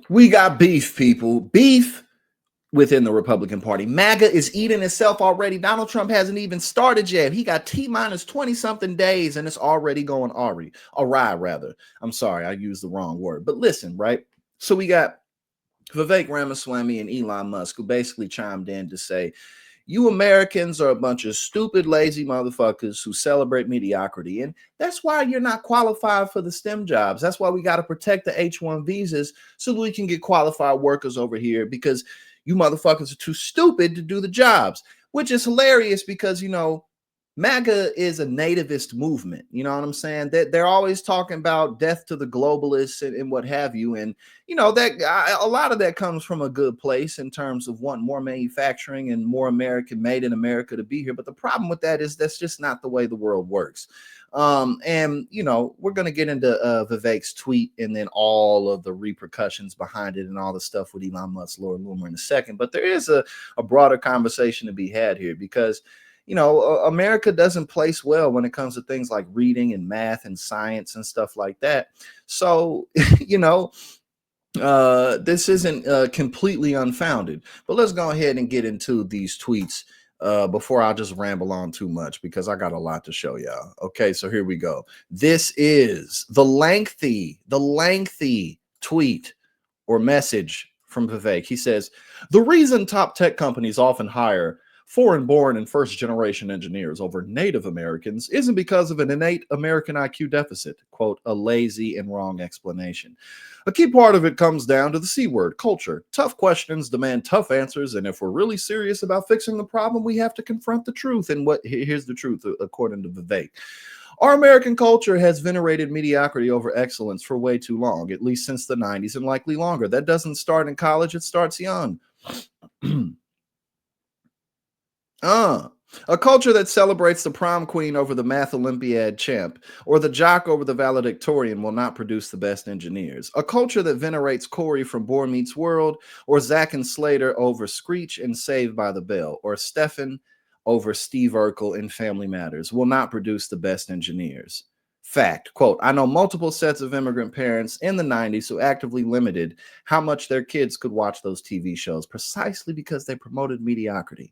We got beef, people. Beef within the Republican Party. MAGA is eating itself already. Donald Trump hasn't even started yet. He got T minus 20 something days and it's already going awry, rather. I'm sorry, I used the wrong word. But listen, right? So we got Vivek Ramaswamy and Elon Musk, who basically chimed in to say, you Americans are a bunch of stupid, lazy motherfuckers who celebrate mediocrity. And that's why you're not qualified for the STEM jobs. That's why we got to protect the H-1 visas so that we can get qualified workers over here, because you motherfuckers are too stupid to do the jobs, which is hilarious because, you know, MAGA is a nativist movement. You know what I'm saying? They're always talking about death to the globalists and what have you. And, you know, that a lot of that comes from a good place in terms of wanting more manufacturing and more American made in America to be here. But the problem with that is that's just not the way the world works. And, you know, we're going to get into Vivek's tweet and then all of the repercussions behind it and all the stuff with Elon Musk, Loomer in a second. But there is a broader conversation to be had here because, you know, America doesn't place well when it comes to things like reading and math and science and stuff like that. So, you know, this isn't completely unfounded. But let's go ahead and get into these tweets before I just ramble on too much because I got a lot to show y'all. Okay, so here we go. This is the lengthy tweet or message from Vivek. He says, the reason top tech companies often hire foreign-born and first-generation engineers over Native Americans isn't because of an innate American IQ deficit, quote, a lazy and wrong explanation. A key part of it comes down to the C word, culture. Tough questions demand tough answers, and if we're really serious about fixing the problem, we have to confront the truth. And here's the truth, according to Vivek. Our American culture has venerated mediocrity over excellence for way too long, at least since the 90s and likely longer. That doesn't start in college, it starts young. A culture that celebrates the prom queen over the math Olympiad champ or the jock over the valedictorian will not produce the best engineers. A culture that venerates Corey from Boy Meets World or Zack and Slater over Screech and Saved by the Bell or Stefan over Steve Urkel in Family Matters will not produce the best engineers. Fact, quote, I know multiple sets of immigrant parents in the 90s who actively limited how much their kids could watch those TV shows precisely because they promoted mediocrity.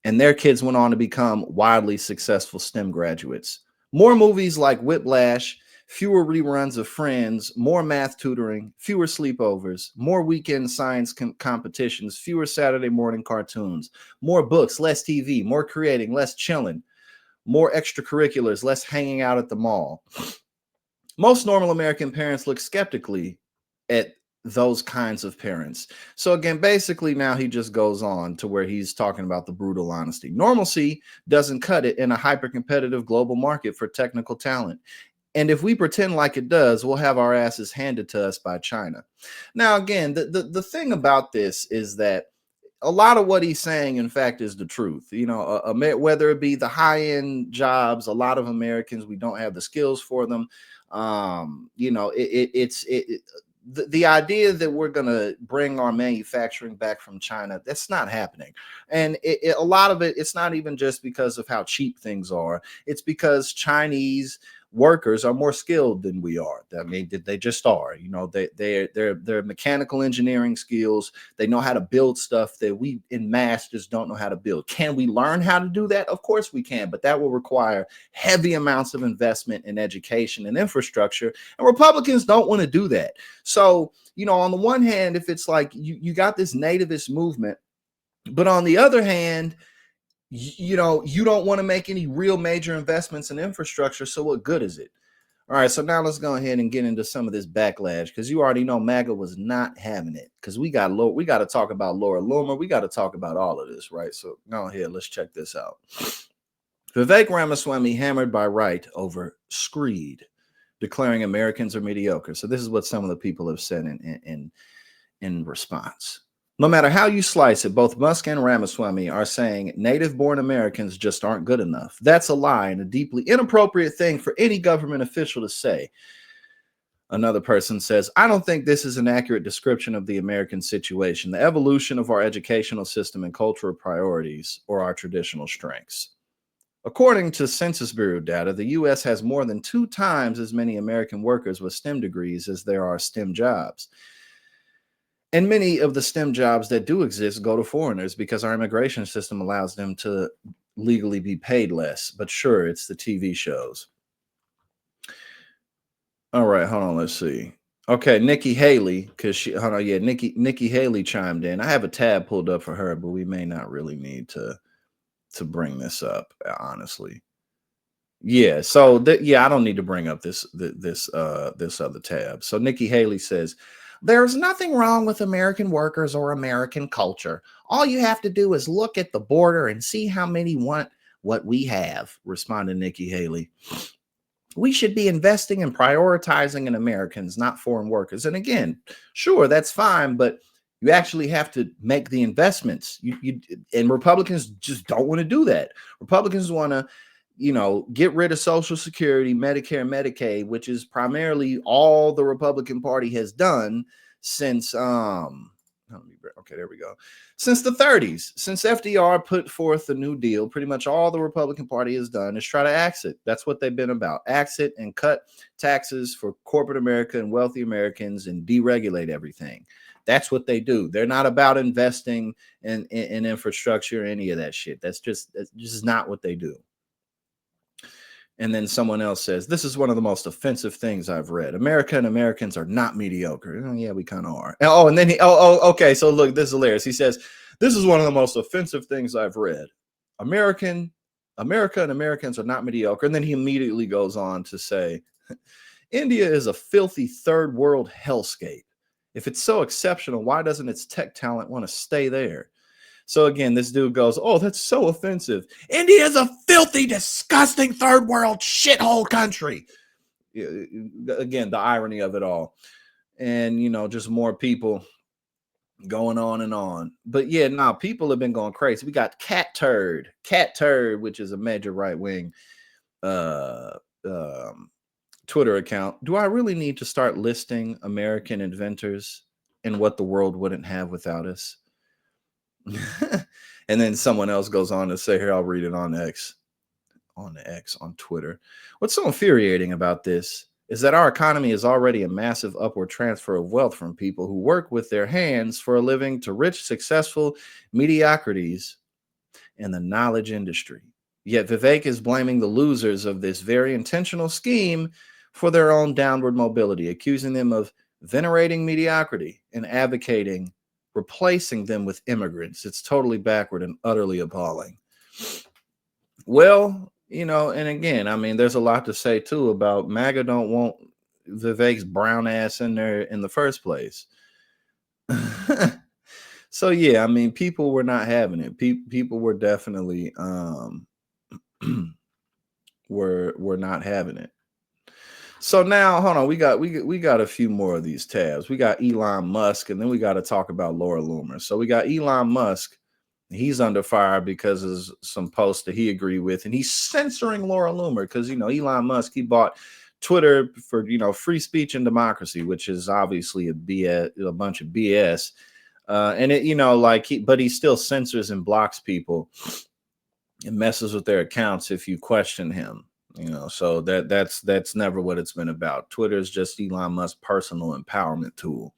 And their kids went on to become wildly successful STEM graduates. More movies like Whiplash, fewer reruns of Friends, more math tutoring, fewer sleepovers, more weekend science competitions, fewer Saturday morning cartoons, more books, less TV, more creating, less chilling, more extracurriculars, less hanging out at the mall. Most normal American parents look skeptically at those kinds of parents. So again, basically now he just goes on to where he's talking about the brutal honesty. Normalcy doesn't cut it in a hyper-competitive global market for technical talent. And if we pretend like it does, we'll have our asses handed to us by China. Now, again, the thing about this is that a lot of what he's saying, in fact, is the truth. You know, whether it be the high-end jobs, a lot of Americans, we don't have the skills for them. You know, the idea that we're going to bring our manufacturing back from China, that's not happening. And a lot of it, it's not even just because of how cheap things are. It's because Chinese workers are more skilled than we are. I mean, they just are. You know, they're mechanical engineering skills. They know how to build stuff that we in mass just don't know how to build. Can we learn how to do that? Of course we can, but that will require heavy amounts of investment in education and infrastructure. And Republicans don't want to do that. So, you know, on the one hand, if it's like you got this nativist movement, but on the other hand, you know, you don't want to make any real major investments in infrastructure. So what good is it? All right, so now let's go ahead and get into some of this backlash because you already know MAGA was not having it because we got to talk about Laura Loomer. We got to talk about all of this, right? So go ahead, let's check this out. Vivek Ramaswamy hammered by right over screed, declaring Americans are mediocre. So this is what some of the people have said in response. No matter how you slice it, both Musk and Ramaswamy are saying native-born Americans just aren't good enough. That's a lie and a deeply inappropriate thing for any government official to say. Another person says, I don't think this is an accurate description of the American situation, the evolution of our educational system and cultural priorities, or our traditional strengths. According to Census Bureau data, the U.S. has more than 2 times as many American workers with STEM degrees as there are STEM jobs. And many of the STEM jobs that do exist go to foreigners because our immigration system allows them to legally be paid less. But sure, it's the TV shows. All right, hold on. Let's see. Okay, Nikki Haley, because she hold on, yeah, Nikki Haley chimed in. I have a tab pulled up for her, but we may not really need to bring this up, honestly. Yeah, so yeah, I don't need to bring up this other tab. So Nikki Haley says, "There's nothing wrong with American workers or American culture. All you have to do is look at the border and see how many want what we have," responded Nikki Haley. "We should be investing and prioritizing in Americans, not foreign workers." And again, sure, that's fine, but you actually have to make the investments. And Republicans just don't want to do that. Republicans want to, get rid of Social Security, Medicare, Medicaid, which is primarily all the Republican Party has done since okay, there we go. Since the 30s, since FDR put forth the New Deal, pretty much all the Republican Party has done is try to axe it. That's what they've been about. Axe it and cut taxes for corporate America and wealthy Americans and deregulate everything. That's what they do. They're not about investing in infrastructure or any of that shit. That's just not what they do. And then someone else says, "This is one of the most offensive things I've read. America and Americans are not mediocre." Oh, yeah, we kind of are. Oh, and then okay. So look, this is hilarious. He says, "This is one of the most offensive things I've read. America and Americans are not mediocre." And then he immediately goes on to say, "India is a filthy third world hellscape. If it's so exceptional, why doesn't its tech talent want to stay there?" So again, this dude goes, "Oh, that's so offensive. India is a filthy, disgusting third world shithole country." Again, the irony of it all. And, just more people going on and on. But yeah, now people have been going crazy. We got Cat Turd, which is a major right wing uh, um, Twitter account. "Do I really need to start listing American inventors and what the world wouldn't have without us?" And then someone else goes on to say, here, I'll read it on Twitter. "What's so infuriating about this is that our economy is already a massive upward transfer of wealth from people who work with their hands for a living to rich, successful mediocrities in the knowledge industry. Yet Vivek is blaming the losers of this very intentional scheme for their own downward mobility, accusing them of venerating mediocrity and advocating replacing them with immigrants. It's totally backward and utterly appalling." Well, and again, I mean, there's a lot to say too about MAGA don't want Vivek's brown ass in there in the first place. So yeah, I mean, people were not having it. People were definitely were not having it. So now, hold on, we got a few more of these tabs. We got Elon Musk, and then we got to talk about Laura Loomer. So we got Elon Musk. He's under fire because of some posts that he agreed with, and he's censoring Laura Loomer because Elon Musk, he bought Twitter for free speech and democracy, which is obviously a bunch of BS. And it but he still censors and blocks people and messes with their accounts if you question him. So that's never what it's been about. Twitter is just Elon Musk's personal empowerment tool.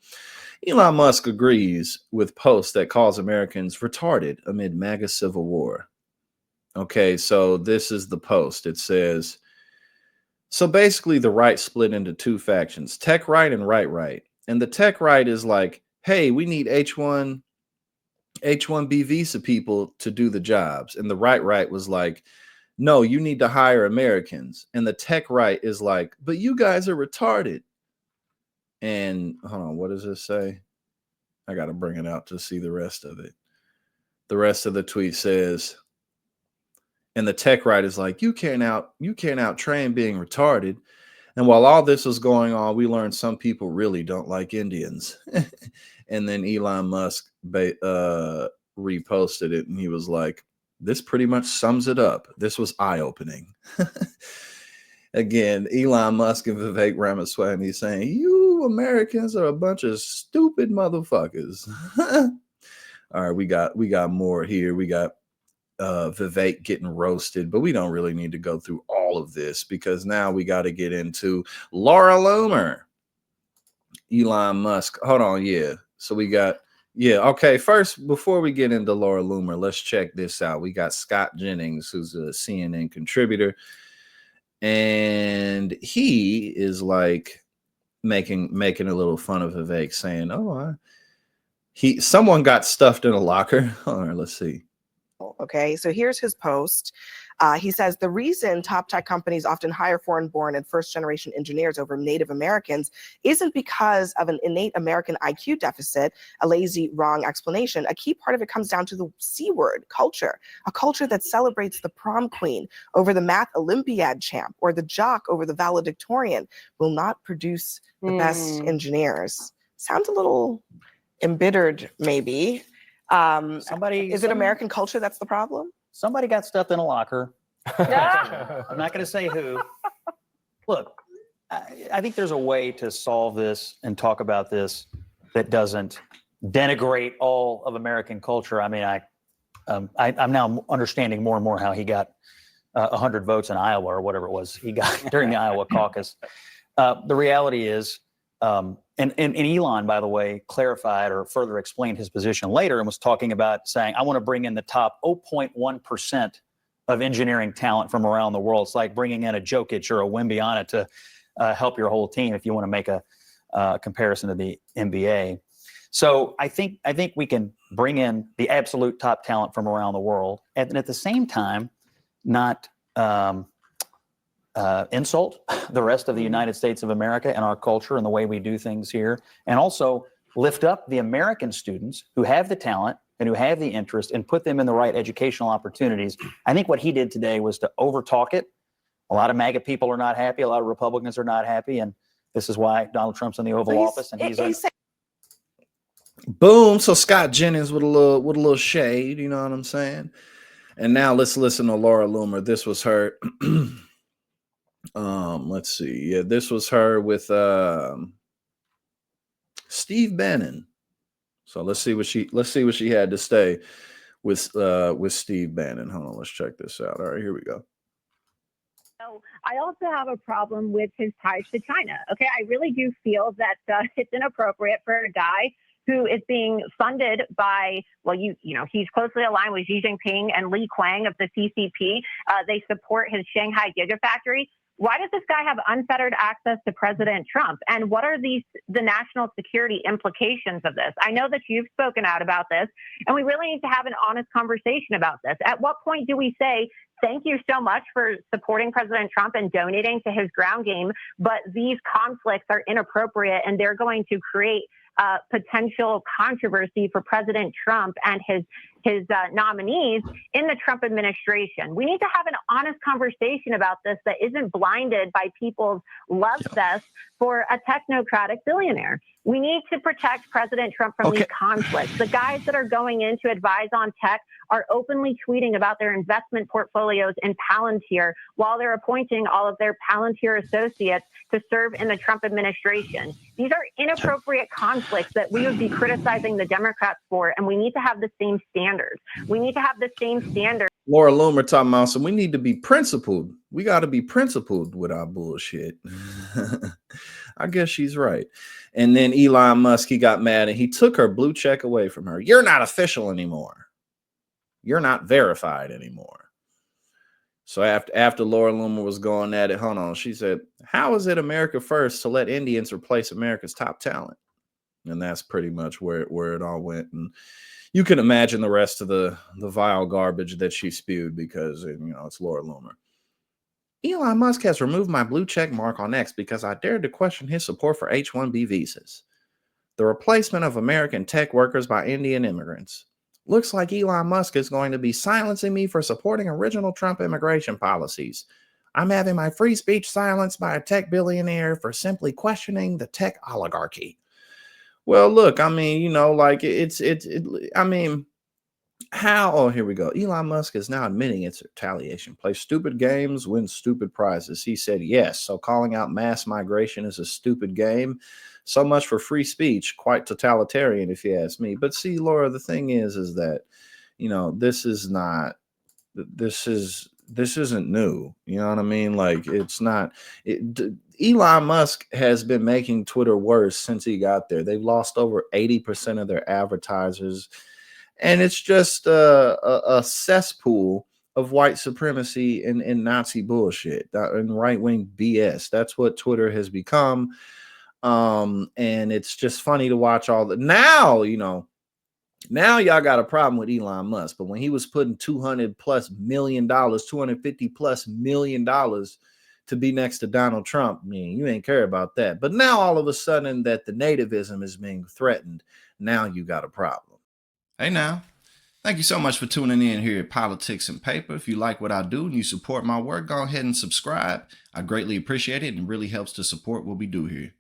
Elon Musk agrees with posts that calls Americans retarded amid MAGA civil war. Okay, so this is the post. It says, so basically the right split into two factions, tech right and right. And the tech right is like, hey, we need H1B visa people to do the jobs. And the right was like, no, you need to hire Americans. And the tech right is like, but you guys are retarded. And hold on, what does this say? I got to bring it out to see the rest of it. The rest of the tweet says, and the tech right is like, you can't out train being retarded. And while all this was going on, we learned some people really don't like Indians. And then Elon Musk reposted it, and he was like, this pretty much sums it up. This was eye-opening. Again, Elon Musk and Vivek Ramaswamy saying, you Americans are a bunch of stupid motherfuckers. All right, we got more here. We got Vivek getting roasted, but we don't really need to go through all of this because now we got to get into Laura Loomer. Elon Musk. Hold on, yeah. So we got, yeah, okay. First, before we get into Laura Loomer, let's check this out. We got Scott Jennings, who's a CNN contributor, and he is like making a little fun of Vivek, saying, "Oh, someone got stuffed in a locker." All right, let's see. Okay, so here's his post. He says the reason top tech companies often hire foreign-born and first-generation engineers over Native Americans isn't because of an innate American IQ deficit, a lazy, wrong explanation. A key part of it comes down to the C word, culture, a culture that celebrates the prom queen over the math Olympiad champ or the jock over the valedictorian will not produce the best engineers. Sounds a little embittered, maybe. Is it American culture that's the problem? Somebody got stuffed in a locker. I'm not going to say who. Look, I think there's a way to solve this and talk about this that doesn't denigrate all of American culture. I mean, I'm now understanding more and more how he got 100 votes in Iowa or whatever it was he got during the Iowa caucus. The reality is, and Elon, by the way, clarified or further explained his position later and was talking about saying, I want to bring in the top 0.1% of engineering talent from around the world. It's like bringing in a Jokic or a Wembyana to help your whole team if you want to make a comparison to the NBA. So I think we can bring in the absolute top talent from around the world and at the same time not insult the rest of the United States of America and our culture and the way we do things here, and also lift up the American students who have the talent and who have the interest and put them in the right educational opportunities. I think what he did today was to overtalk it. A lot of MAGA people are not happy. A lot of Republicans are not happy. And this is why Donald Trump's in the Oval Office. And he's boom. So Scott Jennings with a little shade, you know what I'm saying? And now let's listen to Laura Loomer. This was her. Let's see. Yeah, this was her with Steve Bannon. So let's see what she had to say with Steve Bannon. Hold on, let's check this out. All right, here we go. So I also have a problem with his ties to China. Okay, I really do feel that it's inappropriate for a guy who is being funded by, well, you know, he's closely aligned with Xi Jinping and Li Qiang of the CCP. They support his Shanghai Gigafactory. Why does this guy have unfettered access to President Trump? And what are the national security implications of this? I know that you've spoken out about this, and we really need to have an honest conversation about this. At what point do we say, thank you so much for supporting President Trump and donating to his ground game, but these conflicts are inappropriate and they're going to create potential controversy for President Trump and his nominees in the Trump administration? We need to have an honest conversation about this that isn't blinded by people's love fest for a technocratic billionaire. We need to protect President Trump from these conflicts. The guys that are going in to advise on tech are openly tweeting about their investment portfolios in Palantir while they're appointing all of their Palantir associates to serve in the Trump administration. These are inappropriate conflicts that we would be criticizing the Democrats for, and we need to have the same standards. We need to have the same standards. Laura Loomer talking about, so we need to be principled. We got to be principled with our bullshit. I guess she's right. And then Elon Musk, he got mad and he took her blue check away from her. You're not official anymore. You're not verified anymore. So after Laura Loomer was going at it, hold on, she said, how is it America first to let Indians replace America's top talent? And that's pretty much where it all went. And you can imagine the rest of the vile garbage that she spewed because, you know, it's Laura Loomer. Elon Musk has removed my blue check mark on X because I dared to question his support for H-1B visas, the replacement of American tech workers by Indian immigrants. Looks like Elon Musk is going to be silencing me for supporting original Trump immigration policies. I'm having my free speech silenced by a tech billionaire for simply questioning the tech oligarchy. Well, look, I mean, you know, like I mean, how? Oh, here we go. Elon Musk is now admitting it's retaliation. Play stupid games, win stupid prizes. He said yes. So calling out mass migration is a stupid game. So much for free speech. Quite totalitarian, if you ask me. But see, Laura, the thing is that, you know, this is this isn't new. You know what I mean? Like, it's not. Elon Musk has been making Twitter worse since he got there. They've lost over 80% of their advertisers, and it's just a cesspool of white supremacy and Nazi bullshit and right-wing BS. That's what Twitter has become. And it's just funny to watch all the now, now y'all got a problem with Elon Musk, but when he was putting $200+ million, $250+ million to be next to Donald Trump, I mean, you ain't care about that. But now all of a sudden that the nativism is being threatened, now you got a problem. Hey now, thank you so much for tuning in here at Politics and Paper. If you like what I do and you support my work, go ahead and subscribe. I greatly appreciate it and really helps to support what we do here.